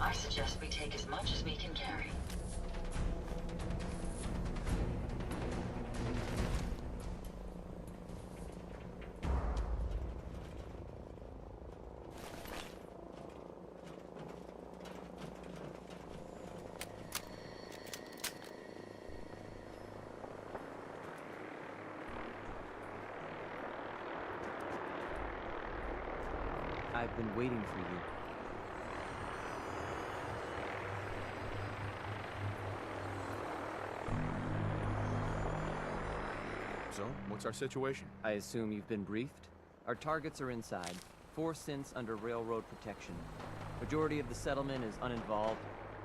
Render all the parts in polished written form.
I suggest we take as much as we can carry. I've been waiting for you. So, what's our situation? I assume you've been briefed? Our targets are inside. 4 synths under railroad protection. Majority of the settlement is uninvolved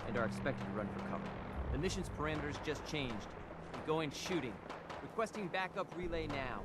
and are expected to run for cover. The mission's parameters just changed. Going shooting. Requesting backup relay now.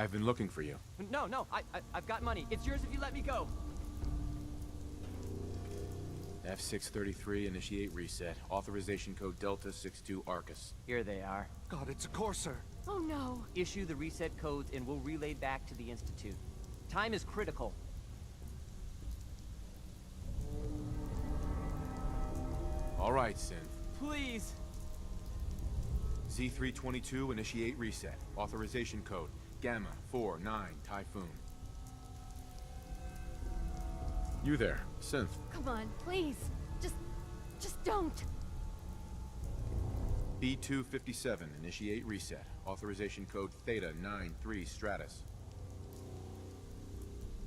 I've been looking for you. No, I've got money. It's yours if you let me go. F633, initiate reset. Authorization code Delta 62 Arcus. Here they are. God, it's a Corsair. Oh no. Issue the reset codes and we'll relay back to the Institute. Time is critical. All right, Synth. Please. Z322, initiate reset. Authorization code Gamma 49 Typhoon. You there, Synth. Come on, please. Just don't. B257, initiate reset. Authorization code Theta 93 Stratus.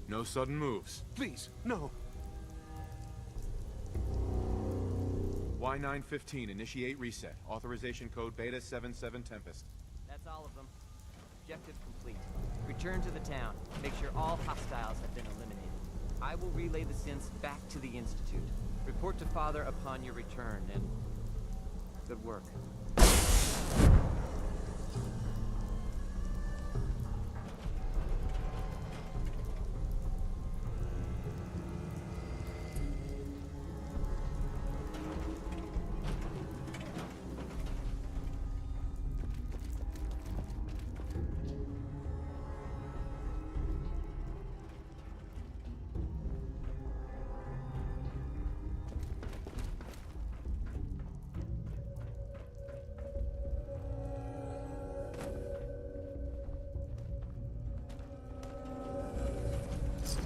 No sudden moves. Please, no. Y915, initiate reset. Authorization code Beta 77 Tempest. That's all of them. Objective complete. Return to the town. Make sure all hostiles have been eliminated. I will relay the synths back to the Institute. Report to Father upon your return, and good work.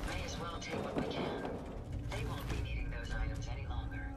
May as well take what we can. They won't be needing those items any longer.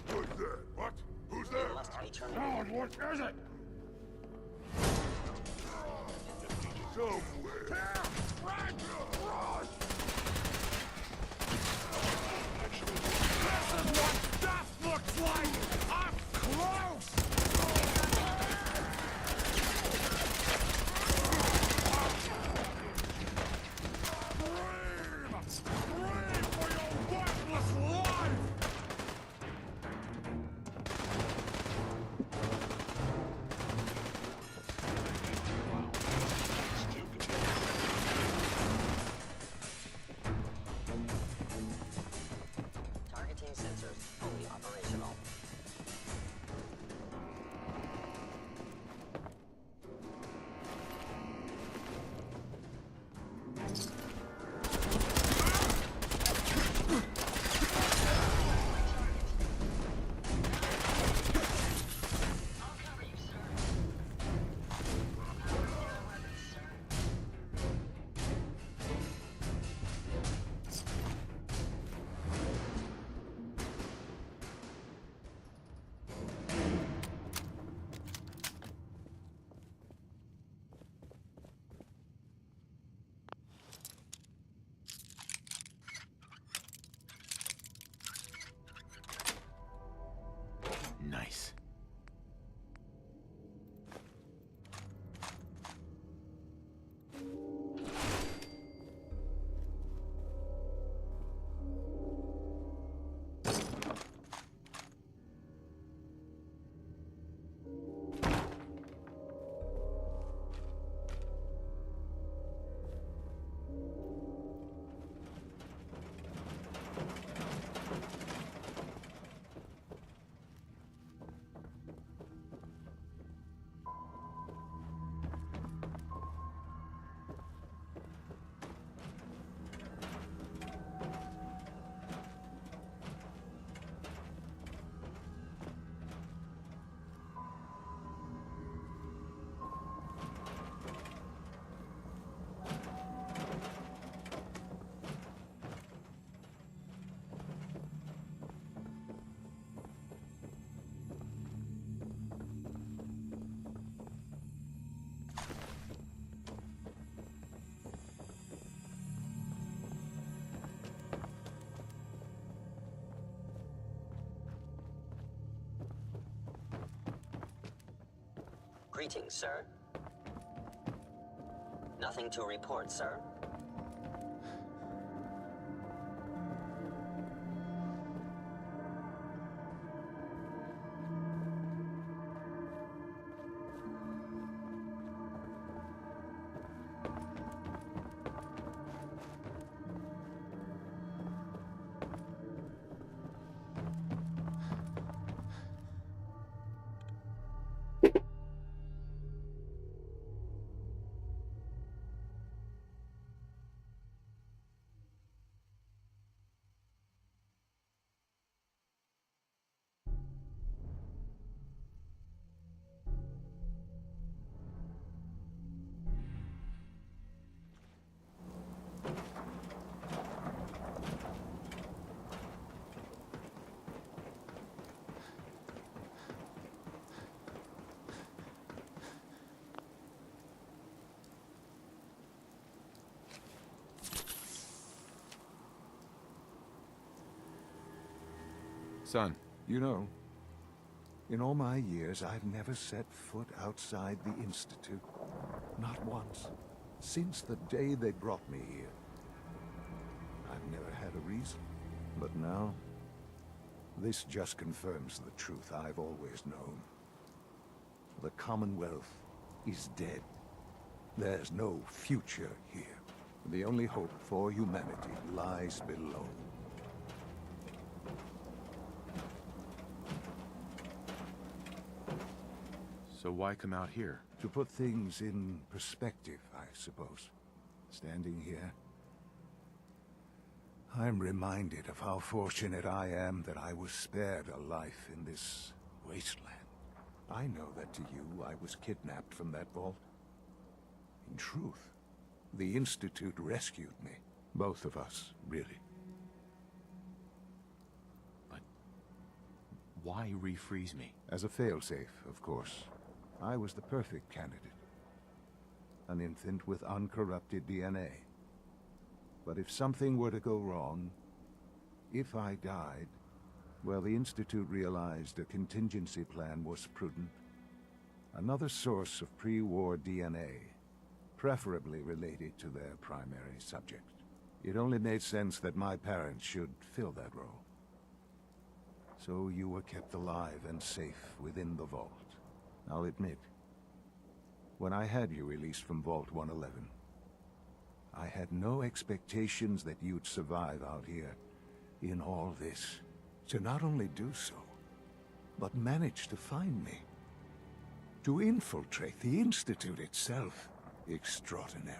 Who's there? What? Who's there? Must be turning. God, what is it? Somewhere. What stuff looks like! Up close! Greetings, sir. Nothing to report, sir. Son, You know, in all my years, I've never set foot outside the Institute. Not once. Since the day they brought me here. I've never had a reason. But now, this just confirms the truth I've always known. The Commonwealth is dead. There's no future here. The only hope for humanity lies below. so why come out here? To put things in perspective, I suppose. Standing here, I'm reminded of how fortunate I am that I was spared a life in this wasteland. I know that to you, I was kidnapped from that vault. In truth, the Institute rescued me. Both of us, really. But why refreeze me? As a failsafe, of course. I was the perfect candidate. An infant with uncorrupted DNA. But if something were to go wrong, if I died, well, the Institute realized a contingency plan was prudent. Another source of pre-war DNA, preferably related to their primary subject. It only made sense that my parents should fill that role. So you were kept alive and safe within the vault. I'll admit, when I had you released from Vault 111, I had no expectations that you'd survive out here in all this. To not only do so, but manage to find me. To infiltrate the Institute itself. Extraordinary.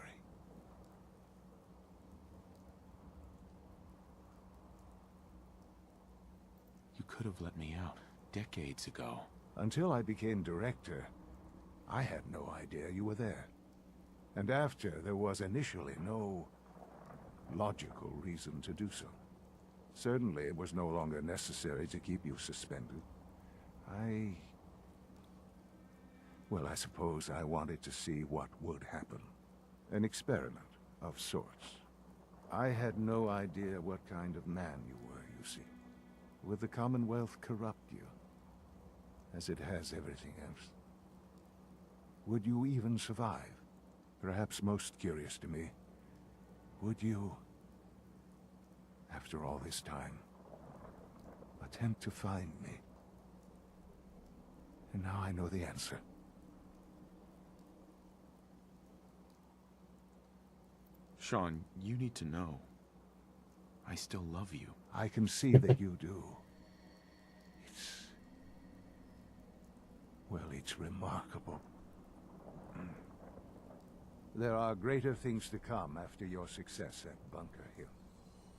You could have let me out decades ago. Until I became director, I had no idea you were there. And after, there was initially no logical reason to do so. Certainly, it was no longer necessary to keep you suspended. Well, I suppose I wanted to see what would happen. An experiment of sorts. I had no idea what kind of man you were, you see. Would the Commonwealth corrupt you? As it has everything else? Would you even survive? Perhaps most curious to me, would you, after all this time, attempt to find me? And now I know the answer. Sean, you need to know. I still love you. I can see that you do. Well, it's remarkable. There are greater things to come after your success at Bunker Hill.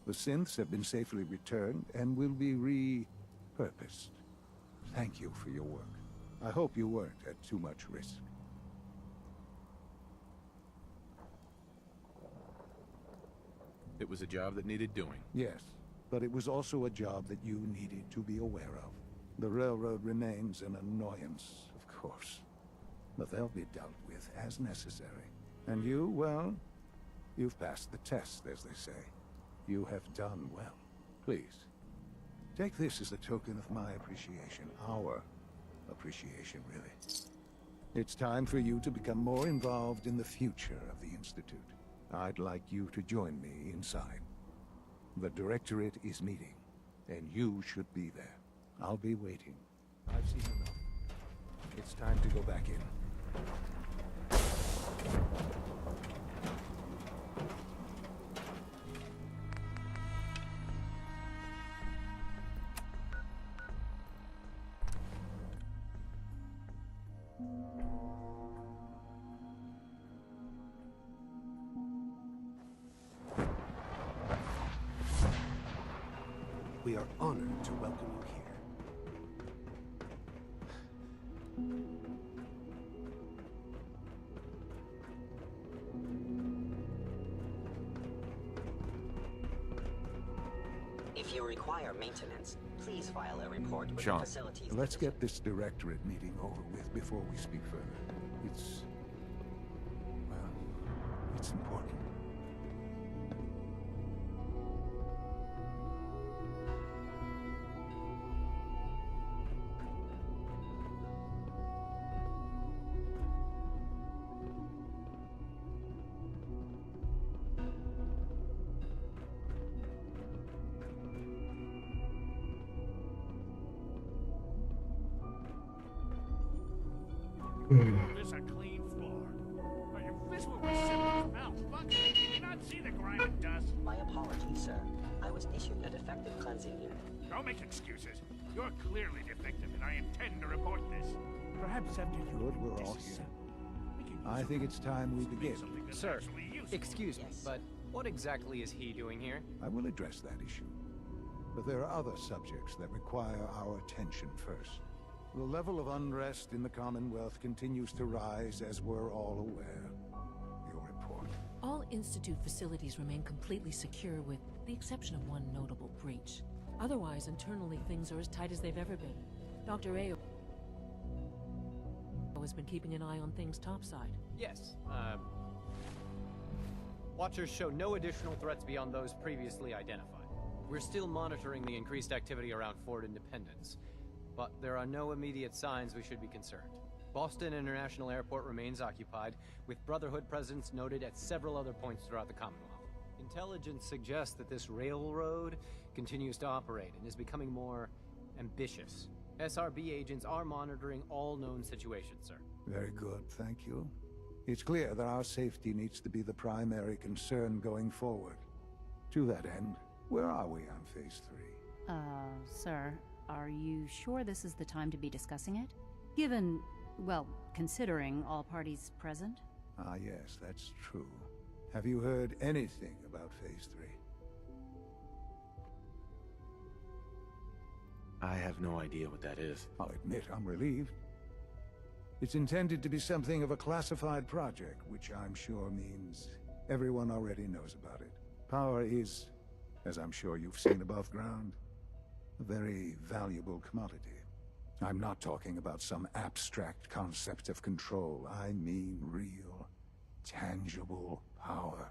The synths have been safely returned and will be repurposed. Thank you for your work. I hope you weren't at too much risk. It was a job that needed doing. Yes, but it was also a job that you needed to be aware of. The railroad remains an annoyance, of course. But they'll be dealt with as necessary. And you, well, you've passed the test, as they say. You have done well. Please, take this as a token of my appreciation. Our appreciation, really. It's time for you to become more involved in the future of the Institute. I'd like you to join me inside. The Directorate is meeting, and you should be there. I'll be waiting. I've seen enough. It's time to go back in. We are honored to welcome you here. If you require maintenance, please file a report with Sean, the facilities. Let's division. get this Directorate meeting over with before we speak further. Well, it's important. This a clean floor. Are you visual receptors malfunctioning? Can you not see the grime and dust? My apologies, sir. I was issued a defective cleansing unit. Don't make excuses. You're clearly defective, and I intend to report this. Perhaps after you Good, we're all here. I think it's time we begin. Sir, excuse me, but what exactly is he doing here? I will address that issue. But there are other subjects that require our attention first. The level of unrest in the Commonwealth continues to rise, as we're all aware. Your report. All Institute facilities remain completely secure with the exception of one notable breach. Otherwise, internally, things are as tight as they've ever been. Dr. A.O. has been keeping an eye on things topside. Yes, Watchers show no additional threats beyond those previously identified. We're still monitoring the increased activity around Fort Independence, but there are no immediate signs we should be concerned. Boston International Airport remains occupied, with Brotherhood presence noted at several other points throughout the Commonwealth. Intelligence suggests that this railroad continues to operate and is becoming more ambitious. SRB agents are monitoring all known situations, sir. Very good, thank you. It's clear that our safety needs to be the primary concern going forward. To that end, where are we on Phase 3? Sir, are you sure this is the time to be discussing it? Given, well, considering all parties present? Ah, yes, that's true. Have you heard anything about Phase 3? I have no idea what that is. I'll admit I'm relieved. It's intended to be something of a classified project, which I'm sure means everyone already knows about it. Power is, as I'm sure you've seen above ground, a very valuable commodity. I'm not talking about some abstract concept of control. I mean real, tangible power.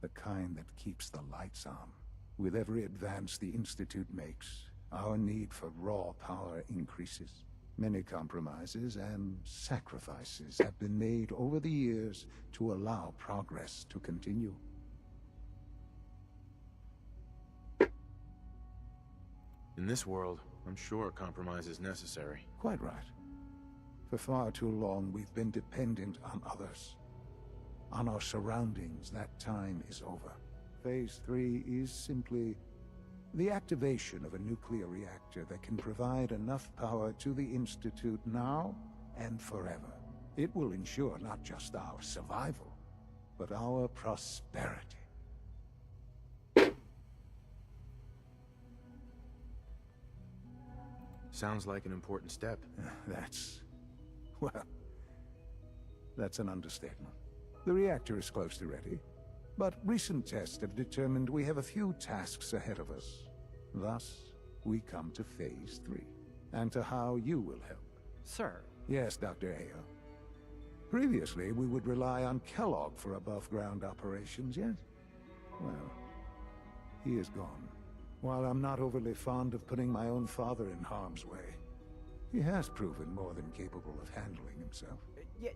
The kind that keeps the lights on. With every advance the Institute makes, our need for raw power increases. Many compromises and sacrifices have been made over the years to allow progress to continue. In this world, I'm sure a compromise is necessary. Quite right. For far too long, we've been dependent on others. On our surroundings. That time is over. Phase 3 is simply the activation of a nuclear reactor that can provide enough power to the Institute now and forever. It will ensure not just our survival, but our prosperity. Sounds like an important step. That's an understatement. The reactor is close to ready, but recent tests have determined we have a few tasks ahead of us. Thus, we come to Phase 3, and to how you will help. Sir. Yes, Dr. Ayo. Previously, we would rely on Kellogg for above-ground operations, yes? Well, he is gone. While I'm not overly fond of putting my own father in harm's way, He has proven more than capable of handling himself.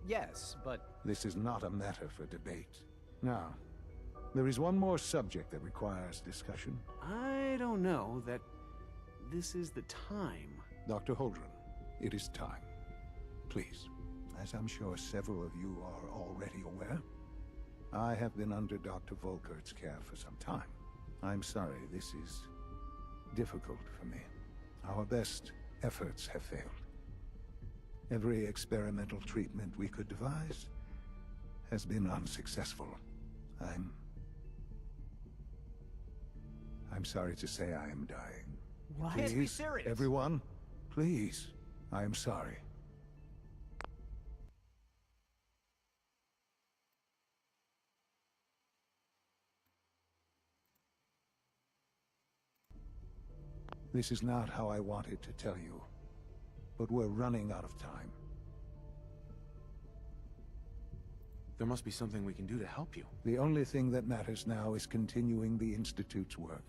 Yes, but... This is not a matter for debate. Now, there is one more subject that requires discussion. I don't know that this is the time. Dr. Holdren, it is time. Please, as I'm sure several of you are already aware, I have been under Dr. Volkert's care for some time. I'm sorry, this is difficult for me. Our best efforts have failed. Every experimental treatment we could devise has been unsuccessful. I'm sorry to say I am dying. What? Please, Can't be serious. everyone, please, I am sorry. This is not how I wanted to tell you, but we're running out of time. There must be something we can do to help you. The only thing that matters now is continuing the Institute's work.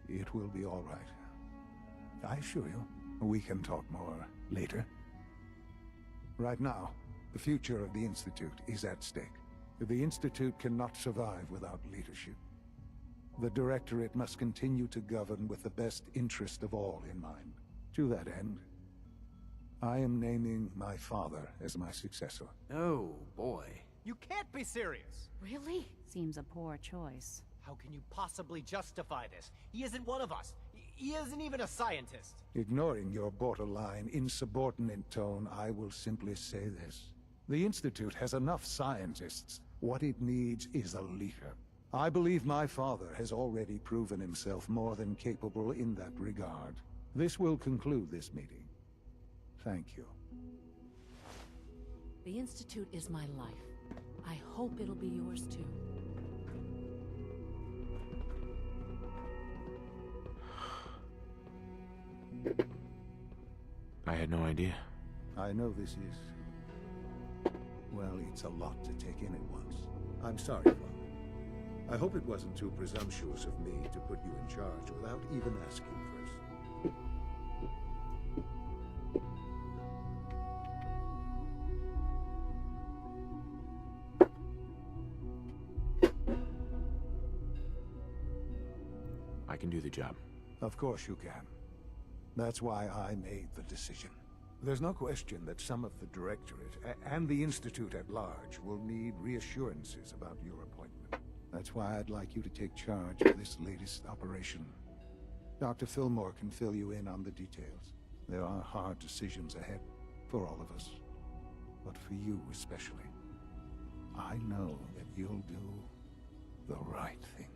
It will be all right. I assure you, we can talk more later. Right now, the future of the Institute is at stake. The Institute cannot survive without leadership. The Directorate must continue to govern with the best interest of all in mind. To that end, I am naming my father as my successor. Oh, boy. You can't be serious! Really? Seems a poor choice. How can you possibly justify this? He isn't one of us. He isn't even a scientist. Ignoring your borderline, insubordinate tone, I will simply say this. The Institute has enough scientists. What it needs is a leader. I believe my father has already proven himself more than capable in that regard. This will conclude this meeting. Thank you. The Institute is my life. I hope it'll be yours too. I had no idea. I know this is... well, it's a lot to take in at once. I'm sorry, Father. I hope it wasn't too presumptuous of me to put you in charge without even asking first. I can do the job. Of course you can. That's why I made the decision. There's no question that some of the Directorate and the Institute at large will need reassurances about your appointment. That's why I'd like you to take charge of this latest operation. Dr. Fillmore can fill you in on the details. There are hard decisions ahead for all of us, but for you especially. I know that you'll do the right thing.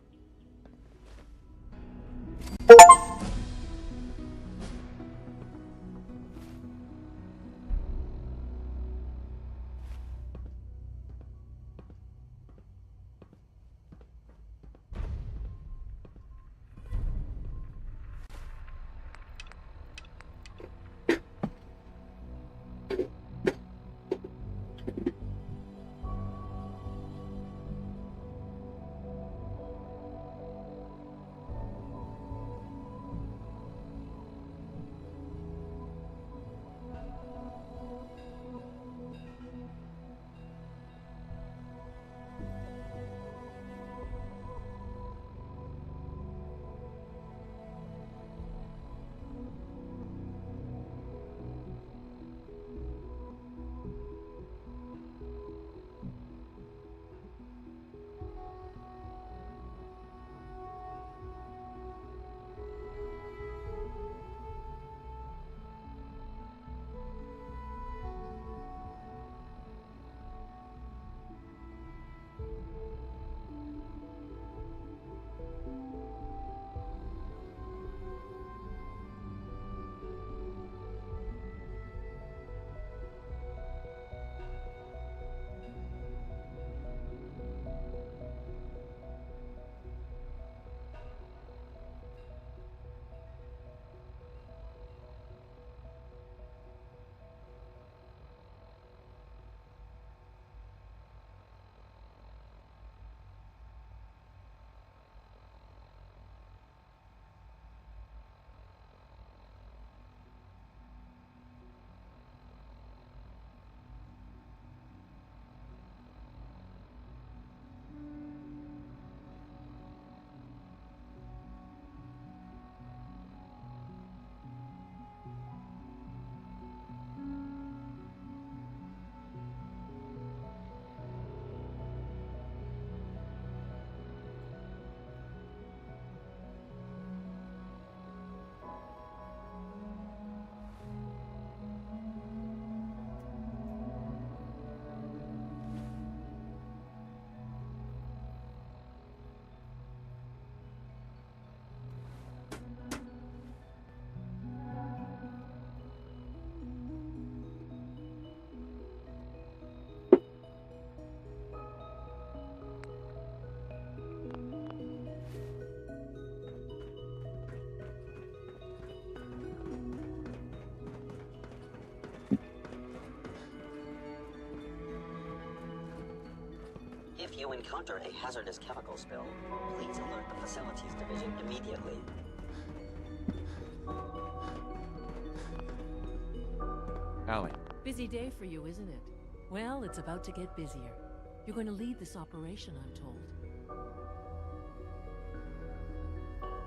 you encounter a hazardous chemical spill, please alert the Facilities Division immediately. Allie, Busy day for you, isn't it? Well, it's about to get busier. You're going to lead this operation, I'm told.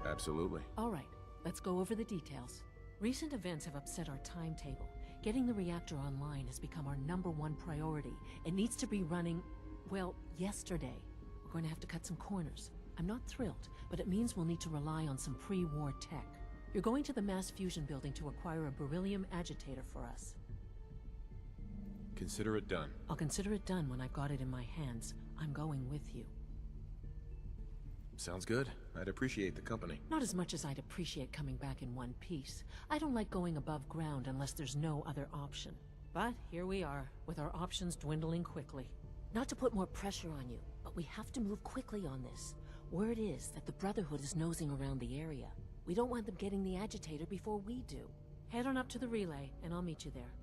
absolutely. All right, let's go over the details. Recent events have upset our timetable. Getting the reactor online has become our #1 priority. It needs to be running, well, yesterday. We're going to have to cut some corners. I'm not thrilled, but it means we'll need to rely on some pre-war tech. You're going to the mass fusion building to acquire a beryllium agitator for us. Consider it done. I'll consider it done when I've got it in my hands. I'm going with you. Sounds good. I'd appreciate the company. Not as much as I'd appreciate coming back in one piece. I don't like going above ground unless there's no other option. But here we are, with our options dwindling quickly. Not to put more pressure on you, but we have to move quickly on this. Word is that the Brotherhood is nosing around the area. We don't want them getting the agitator before we do. Head on up to the relay, and I'll meet you there.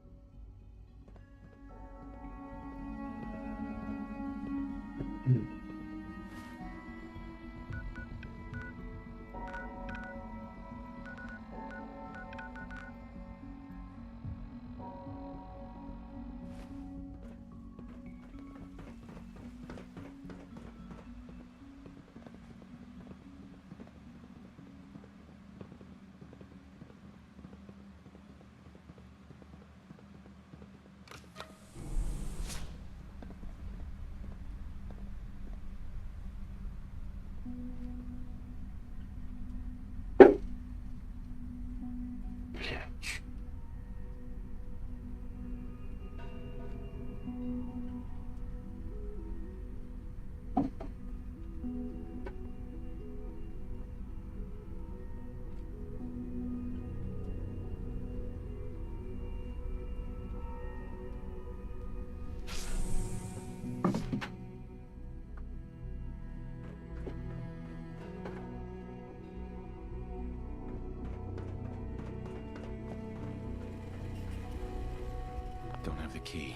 Don't have the key.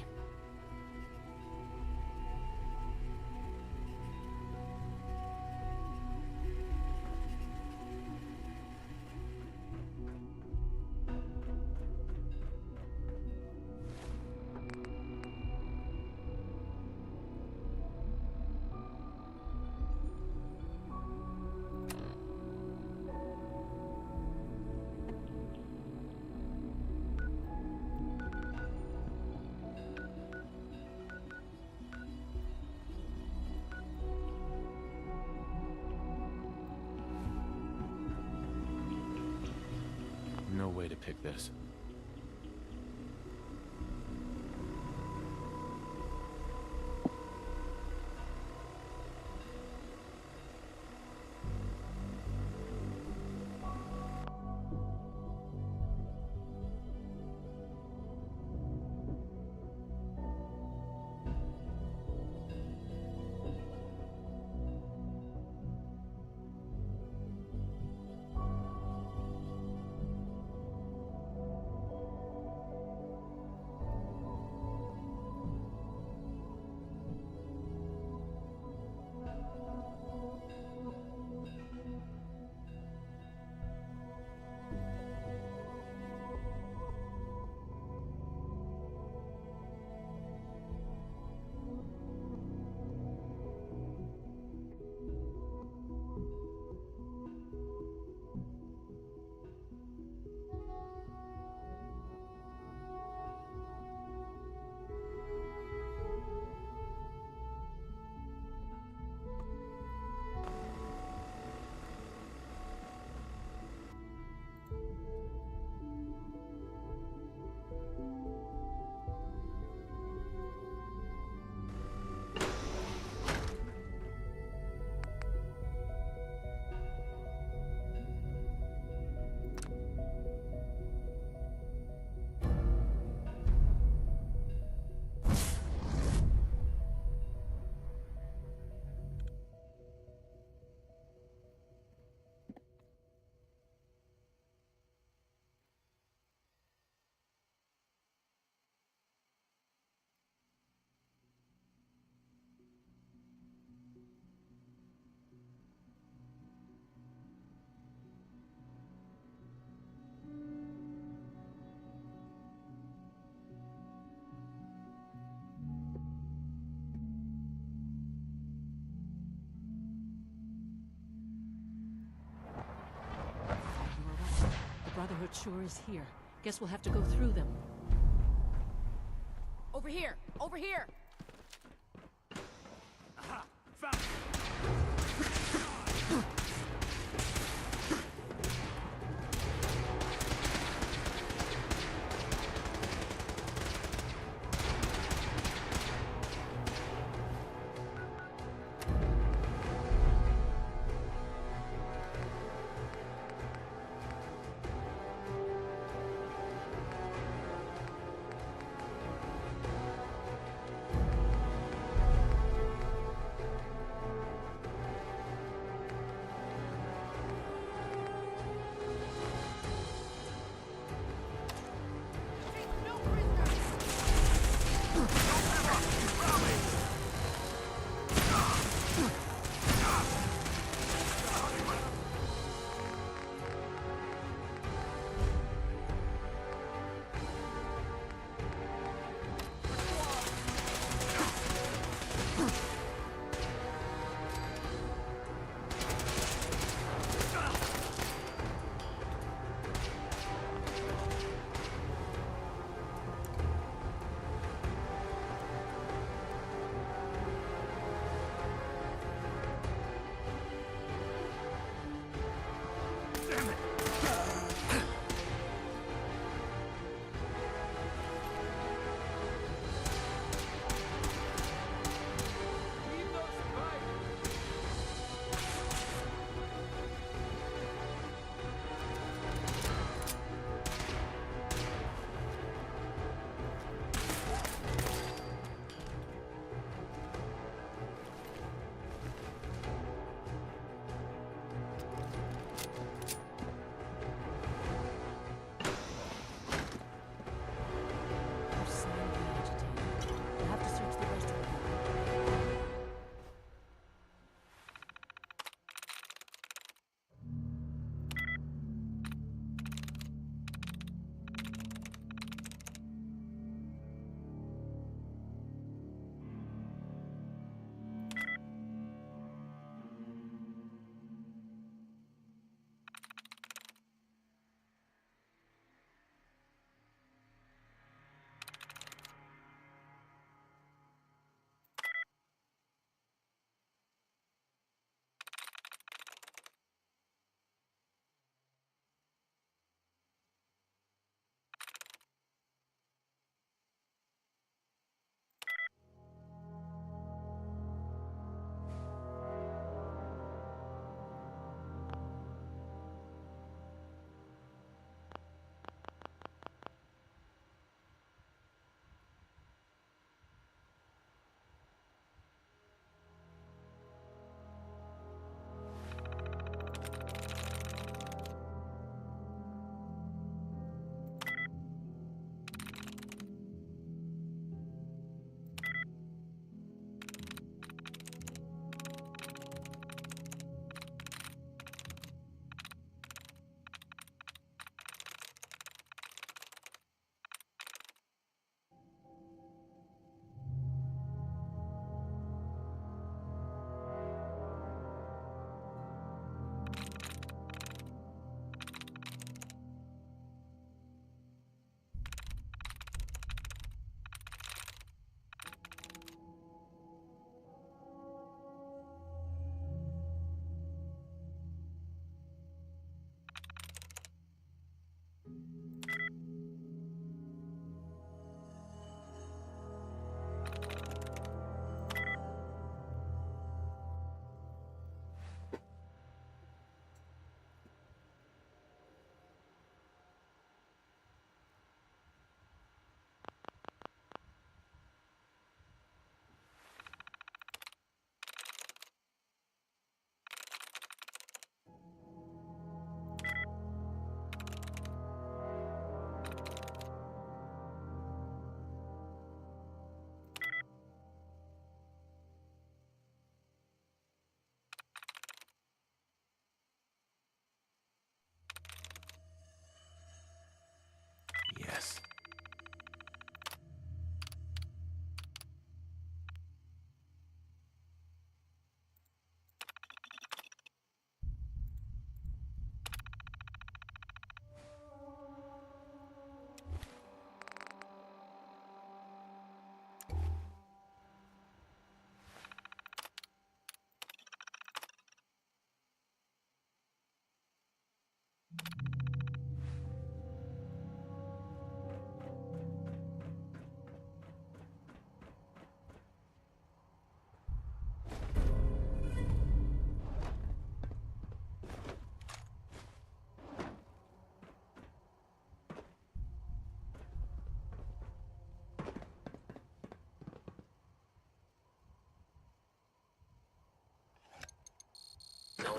No way to pick this. Brotherhood sure is here. Guess we'll have to go through them. Over here! Over here! Aha! Found it!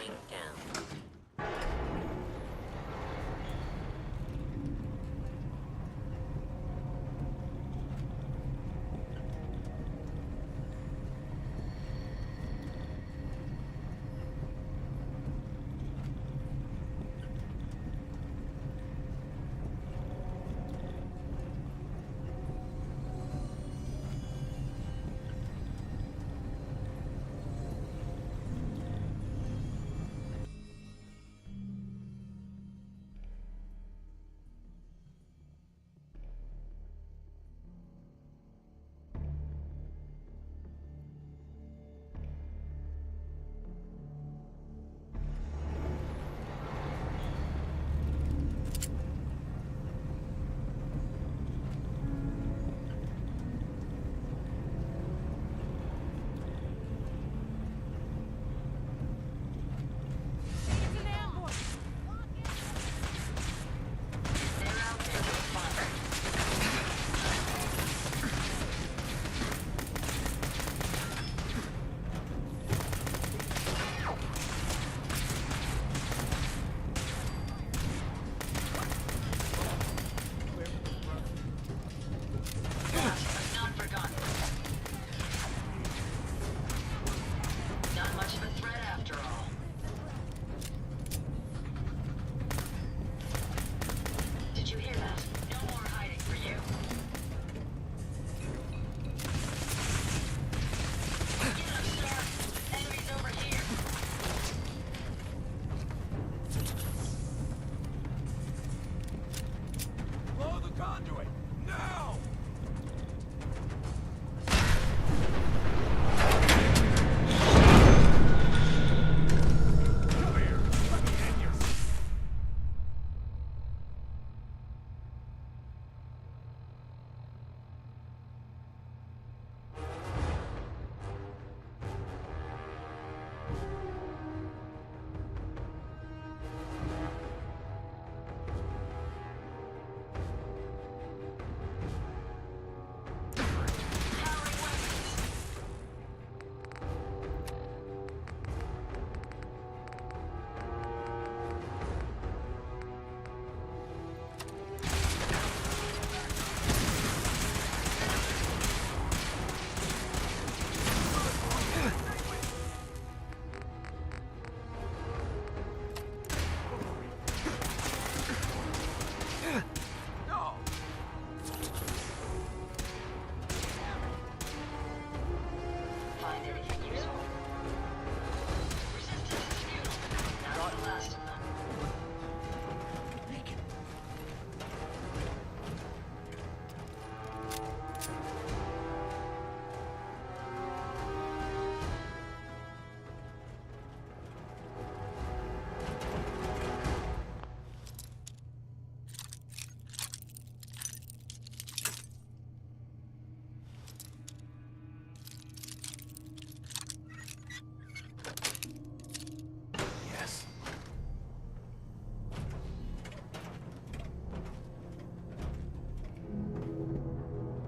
going down.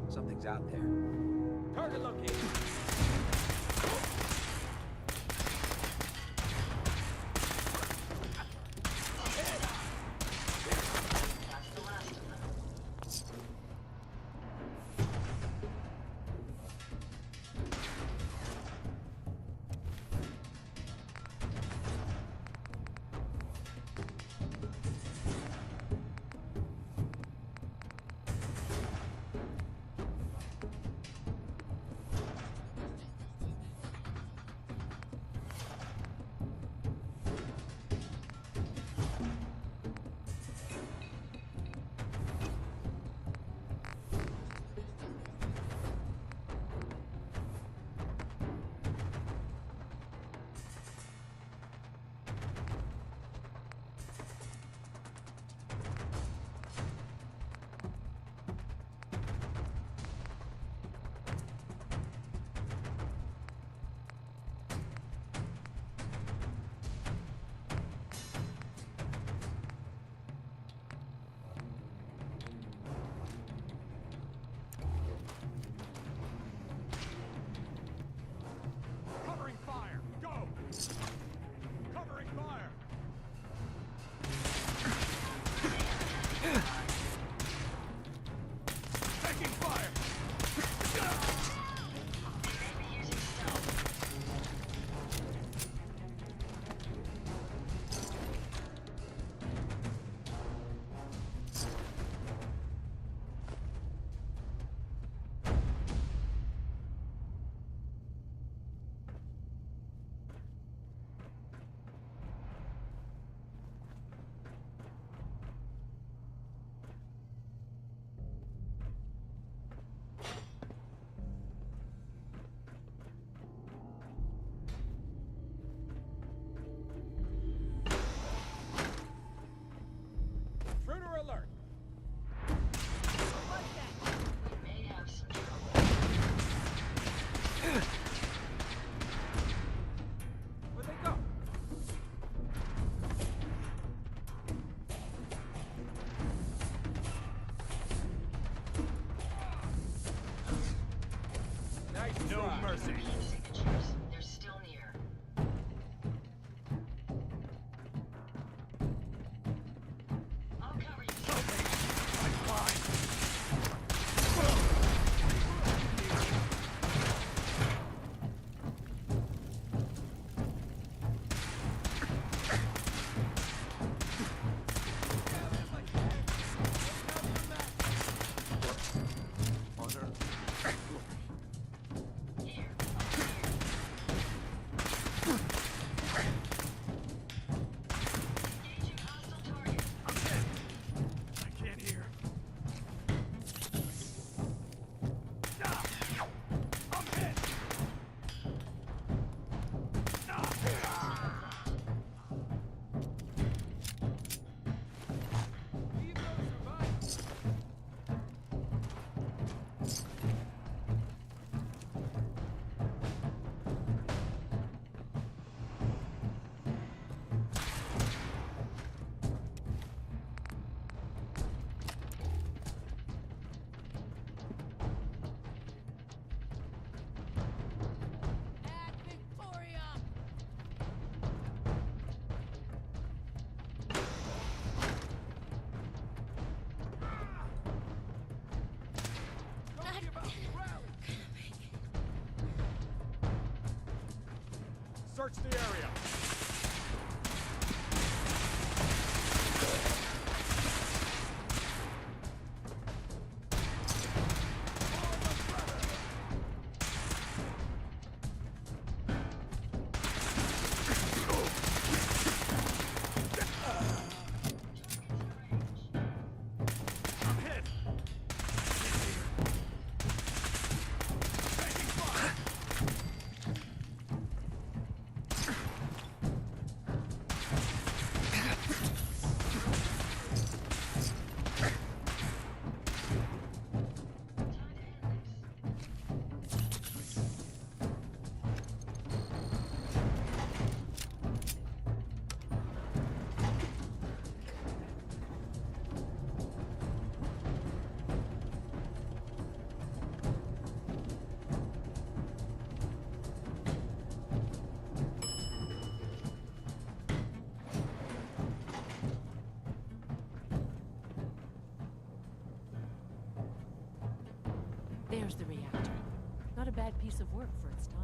Something's out there. Target located. need mercy. Signatures. They're still near. I'll cover you. Engaging hostile target. I can't hear. I'm hit. Search the area. I'm hit. Taking fire. There's the reactor. Not a bad piece of work for its time.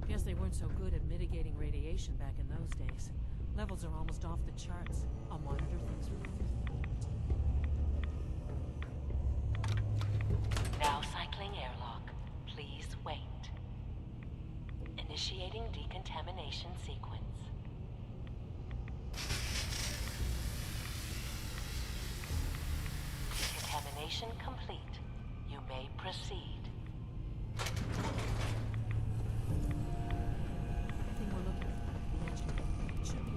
Guess they weren't so good at mitigating radiation back in those days. Levels are almost off the charts. I'll monitor things Now cycling airlock. Please wait. Initiating decontamination sequence. Decontamination complete. You may proceed. Everything we're looking for. The engineer. It should be.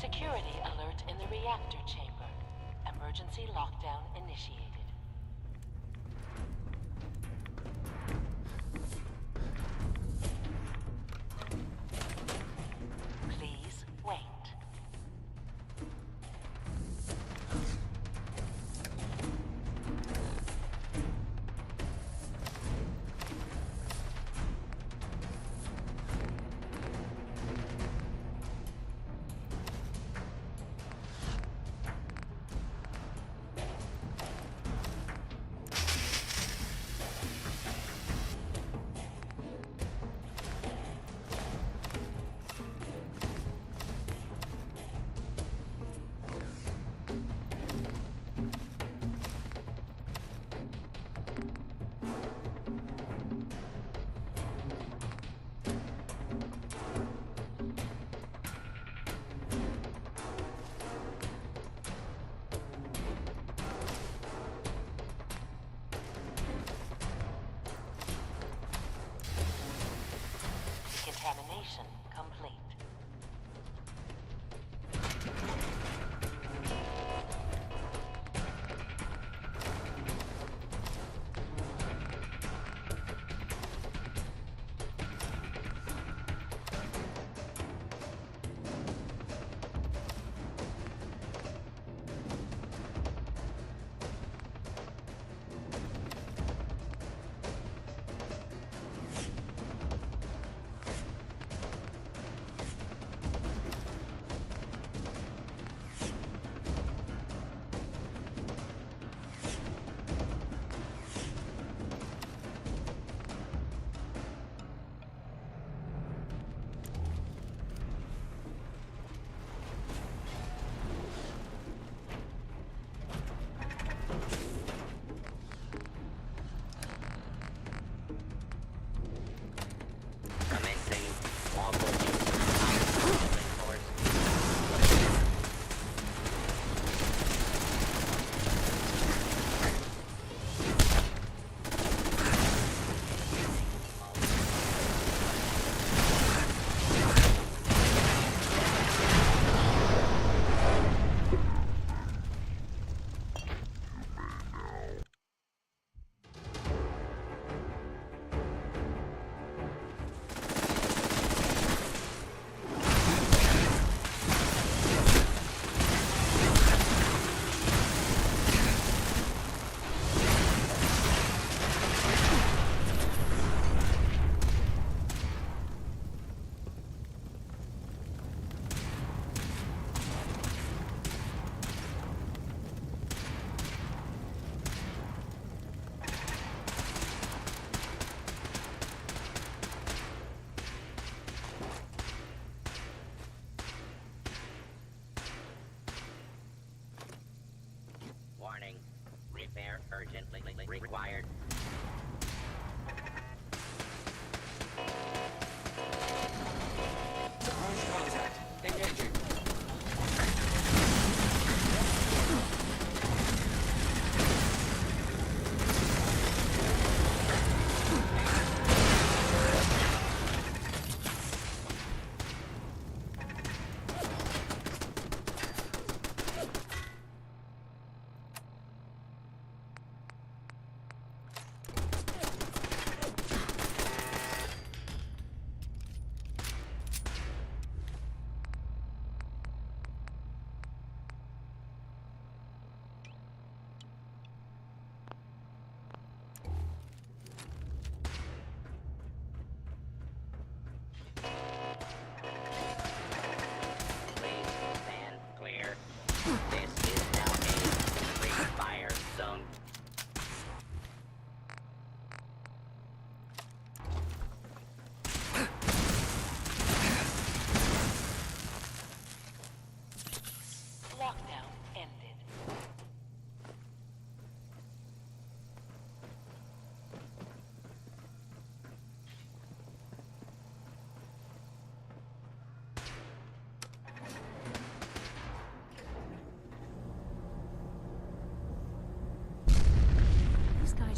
Security alert in the reactor chamber. Emergency lockdown initiated. Please wait. Examination complete. Warning. Repair urgently required. Contact. Engaging.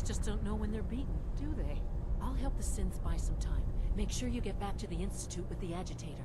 Just don't know when they're beaten, do they? I'll help the synths buy some time. Make sure you get back to the Institute with the agitator.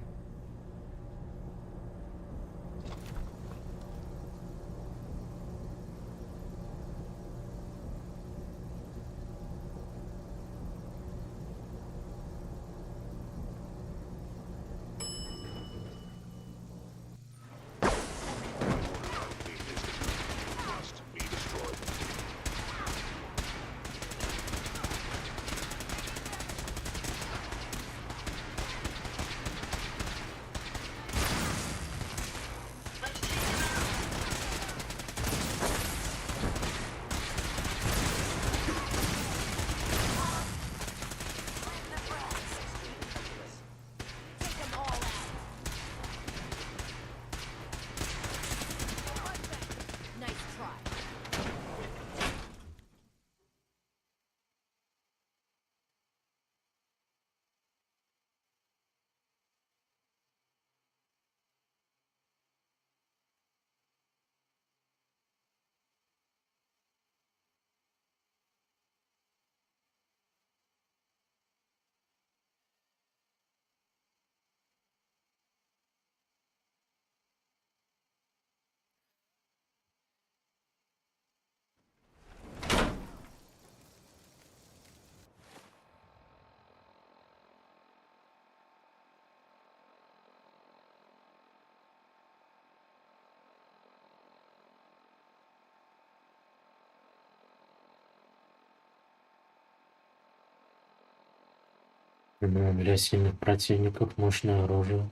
Но для сильных противников мощное оружие.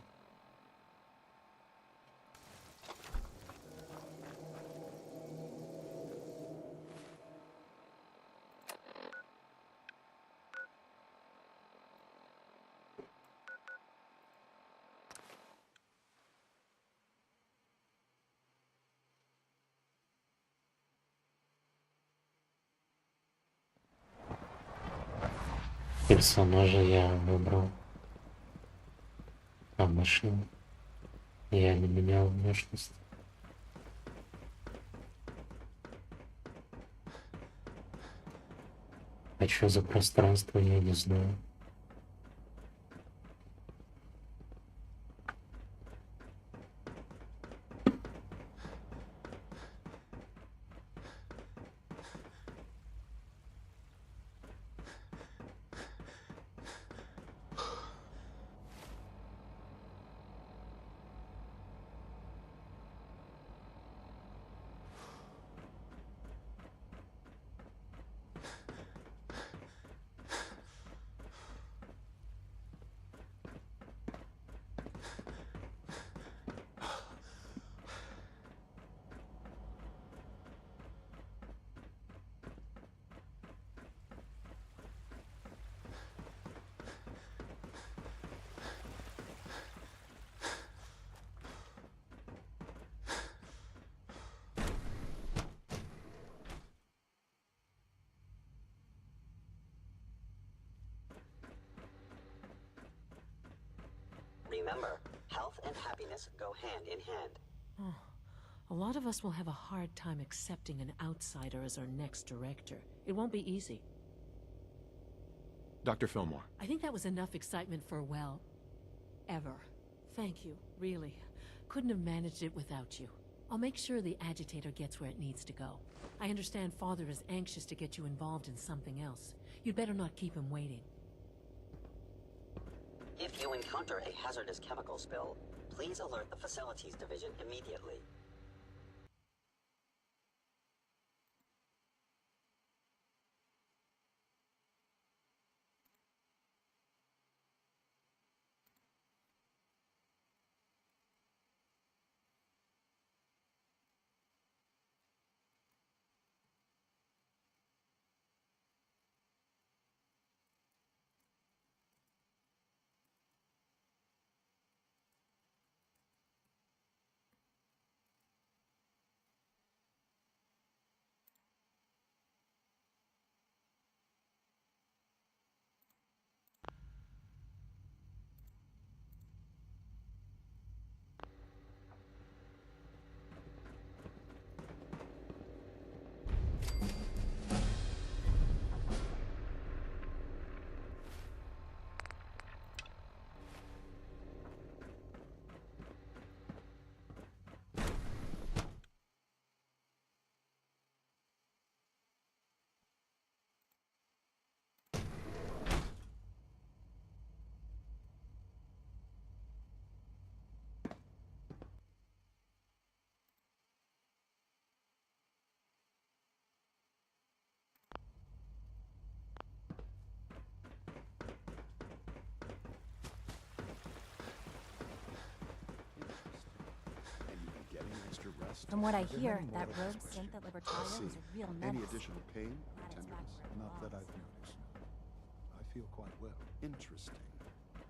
Персонажа я выбрал обычного. Я не менял внешность. А что за пространство, я не знаю. Remember, health and happiness go hand in hand. Oh, a lot of us will have a hard time accepting an outsider as our next director. It won't be easy. Dr. Fillmore. I think that was enough excitement for, well, ever. Thank you, really. Couldn't have managed it without you. I'll make sure the agitator gets where it needs to go. I understand Father is anxious to get you involved in something else. You'd better not keep him waiting. If you encounter a hazardous chemical spill, please alert the Facilities Division immediately. From what I hear, that rogue synth at Libertalia was a real menace. Any additional pain or Glad it's back tenderness? where it Not that belongs. I've noticed. I feel quite well. Interesting.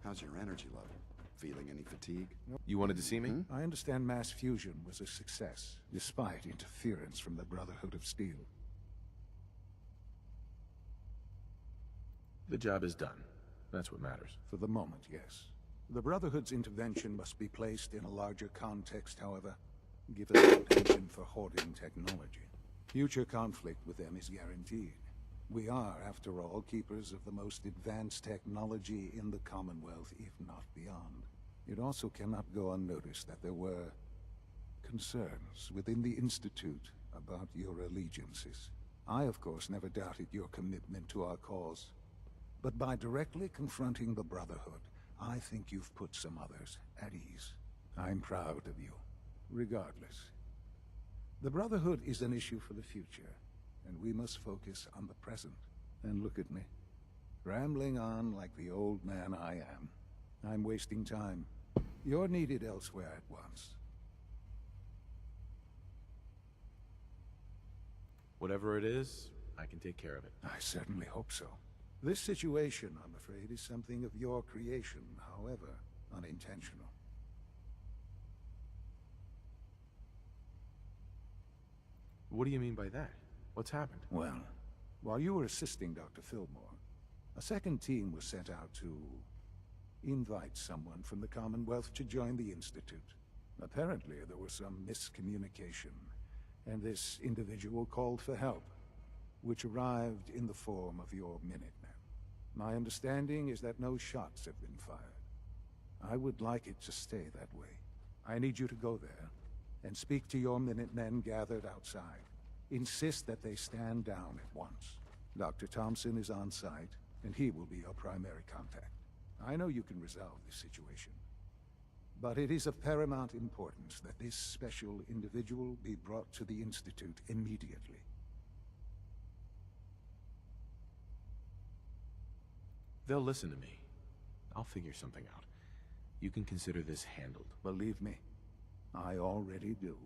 How's your energy level? Feeling any fatigue? You wanted to see me? I understand mass fusion was a success, despite interference from the Brotherhood of Steel. The job is done. That's what matters. For the moment, yes. The Brotherhood's intervention must be placed in a larger context, however, given the potential for hoarding technology. Future conflict with them is guaranteed. We are, after all, keepers of the most advanced technology in the Commonwealth, if not beyond. It also cannot go unnoticed that there were concerns within the Institute about your allegiances. I, of course, never doubted your commitment to our cause. But by directly confronting the Brotherhood, I think you've put some others at ease. I'm proud of you. Regardless, the Brotherhood is an issue for the future, and we must focus on the present. And look at me. Rambling on like the old man I am. I'm wasting time. You're needed elsewhere at once. Whatever it is, I can take care of it. I certainly hope so. This situation, I'm afraid, is something of your creation, however unintentional. What do you mean by that? What's happened? Well, while you were assisting Dr. Fillmore, a second team was sent out to invite someone from the Commonwealth to join the Institute. Apparently, there was some miscommunication, and this individual called for help, which arrived in the form of your Minutemen. My understanding is that no shots have been fired. I would like it to stay that way. I need you to go there and speak to your Minutemen gathered outside. Insist that they stand down at once. Dr. Thompson is on site, and he will be your primary contact. I know you can resolve this situation, but it is of paramount importance that this special individual be brought to the Institute immediately. They'll listen to me. I'll figure something out. You can consider this handled. Believe me, I already do.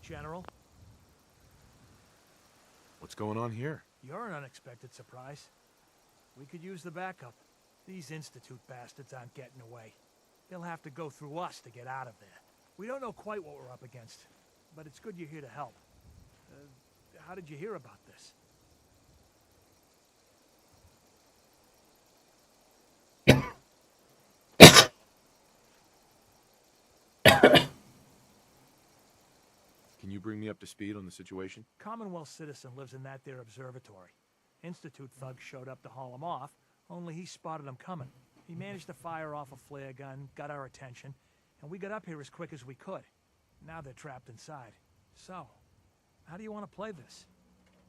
General, What's going on here? you're an unexpected surprise. We could use the backup. These Institute bastards aren't getting away. They'll have to go through us to get out of there. We don't know quite what we're up against, but it's good you're here to help. How did you hear about this? Can you bring me up to speed on the situation? Commonwealth citizen lives in that there observatory. Institute thugs showed up to haul him off, only he spotted them coming. He managed to fire off a flare gun, got our attention, and we got up here as quick as we could. Now they're trapped inside. So, how do you want to play this?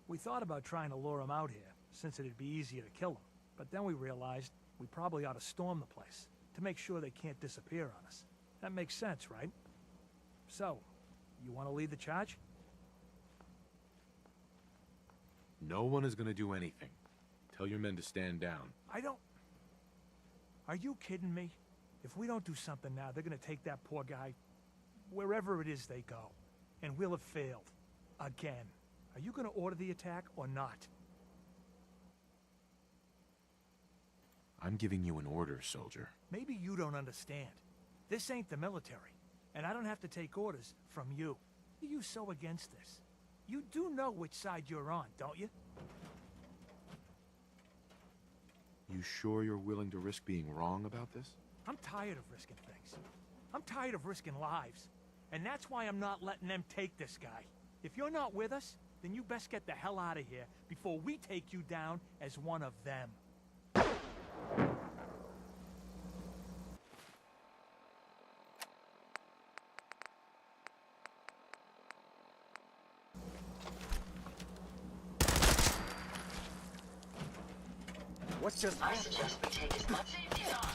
We thought about trying to lure them out here, since it'd be easier to kill them. But then we realized we probably ought to storm the place, to make sure they can't disappear on us. That makes sense, right? So, you want to lead the charge? No one is going to do anything. Tell your men to stand down. Are you kidding me? If we don't do something now, they're gonna take that poor guy wherever it is they go. And we'll have failed. Again. Are you gonna order the attack or not? I'm giving you an order, soldier. Maybe you don't understand. This ain't the military. And I don't have to take orders from you. Why are you so against this? You do know which side you're on, don't you? You sure you're willing to risk being wrong about this? I'm tired of risking things. I'm tired of risking lives. And that's why I'm not letting them take this guy. If you're not with us, then you best get the hell out of here before we take you down as one of them. What's just I suggest we take as much safety on.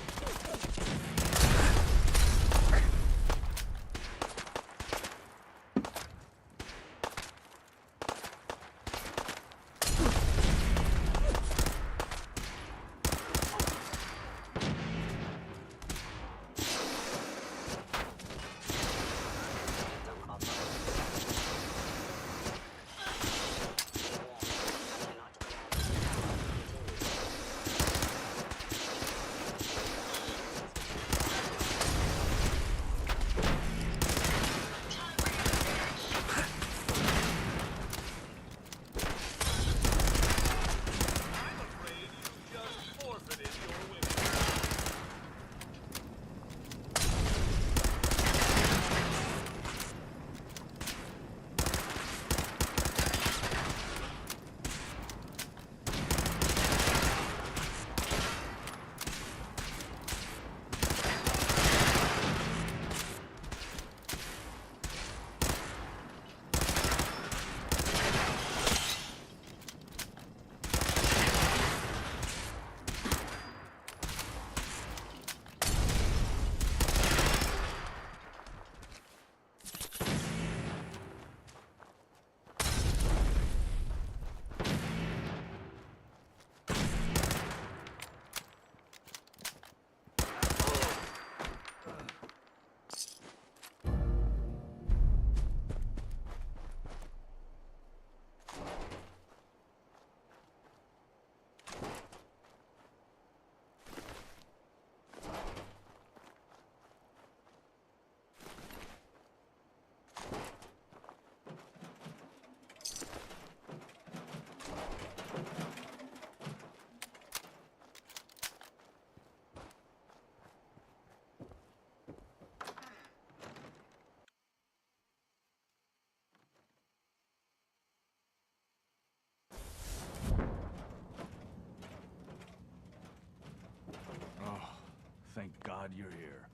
Thank God you're here.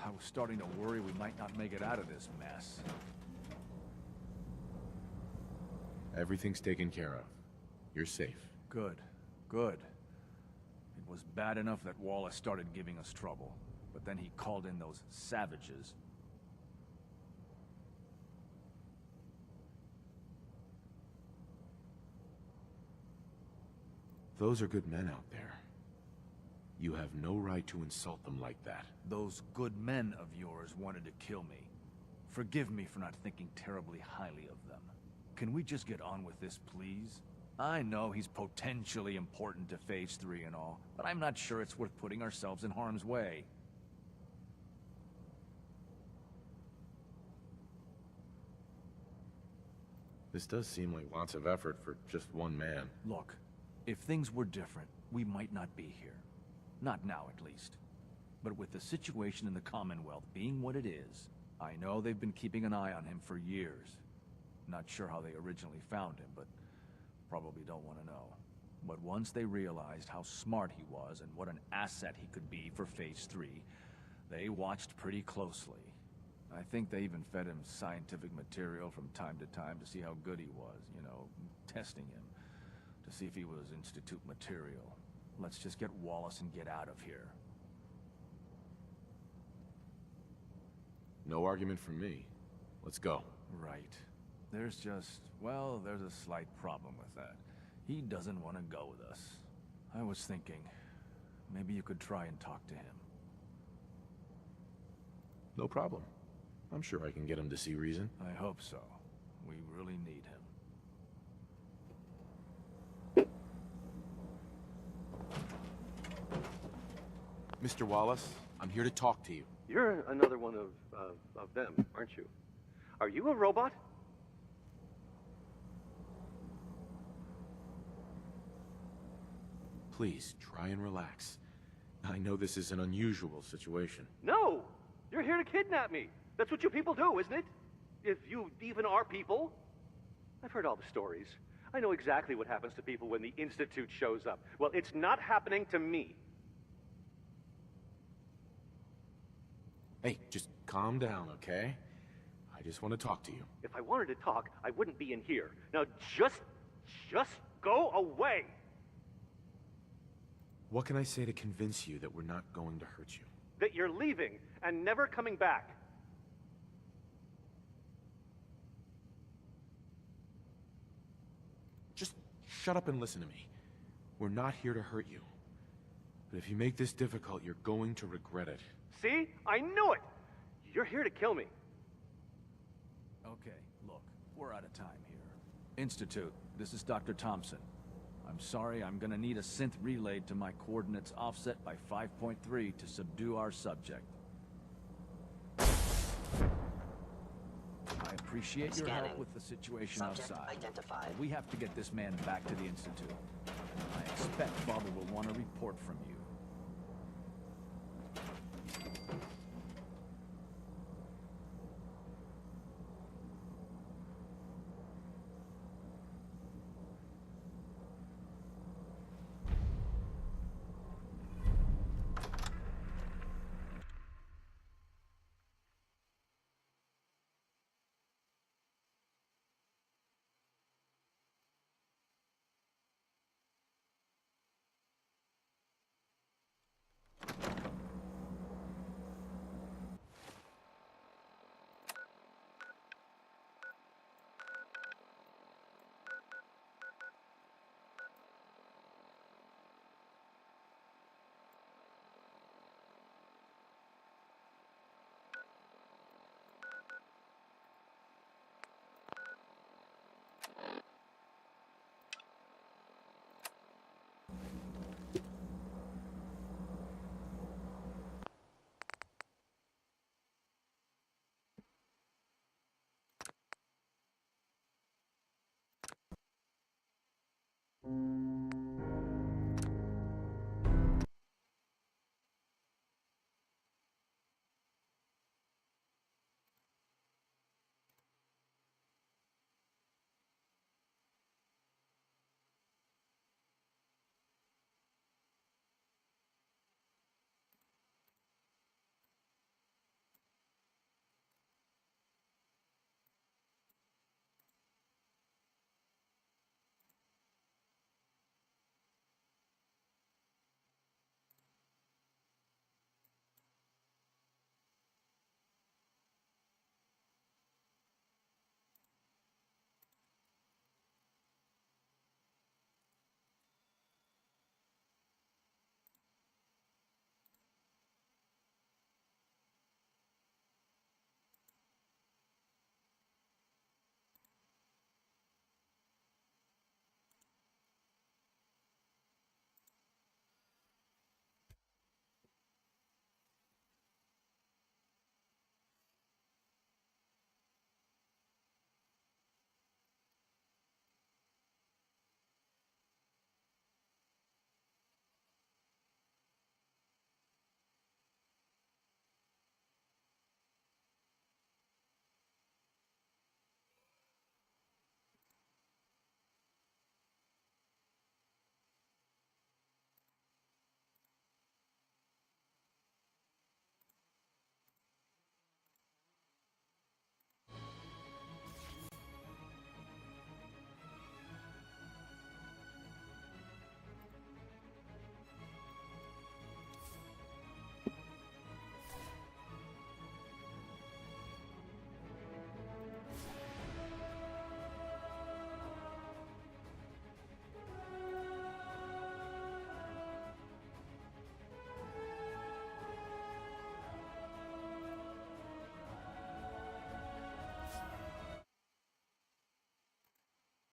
I was starting to worry we might not make it out of this mess. Everything's taken care of. You're safe. Good. Good. It was bad enough that Wallace started giving us trouble, but then he called in those savages. Those are good men out there. You have no right to insult them like that. Those good men of yours wanted to kill me. Forgive me for not thinking terribly highly of them. Can we just get on with this, please? I know he's potentially important to Phase 3 and all, but I'm not sure it's worth putting ourselves in harm's way. This does seem like lots of effort for just one man. Look, if things were different, we might not be here. Not now, at least. But with the situation in the Commonwealth being what it is, I know they've been keeping an eye on him for years. Not sure how they originally found him, but probably don't want to know. But once they realized how smart he was and what an asset he could be for Phase 3, they watched pretty closely. I think they even fed him scientific material from time to time to see how good he was, you know, testing him, to see if he was Institute material. Let's just get Wallace and get out of here. No argument from me. Let's go. Right. There's just, well, there's a slight problem with that. He doesn't want to go with us. I was thinking, maybe you could try and talk to him. No problem. I'm sure I can get him to see reason. I hope so. We really need him. Mr. Wallace, I'm here to talk to you. You're another one of them, aren't you? Are you a robot? Please, try and relax. I know this is an unusual situation. No! You're here to kidnap me! That's what you people do, isn't it? If you even are people. I've heard all the stories. I know exactly what happens to people when the Institute shows up. Well, it's not happening to me. Hey, just calm down, okay? I just want to talk to you. If I wanted to talk, I wouldn't be in here. Now just go away! What can I say to convince you that we're not going to hurt you? That you're leaving and never coming back. Just shut up and listen to me. We're not here to hurt you. But if you make this difficult, you're going to regret it. See? I knew it! You're here to kill me. Okay, look, we're out of time here. Institute, this is Dr. Thompson. I'm sorry, I'm gonna need a synth relayed to my coordinates offset by 5.3 to subdue our subject. I appreciate your help with the situation Subject outside. identified. But we have to get this man back to the Institute. I expect Bobby will want a report from you.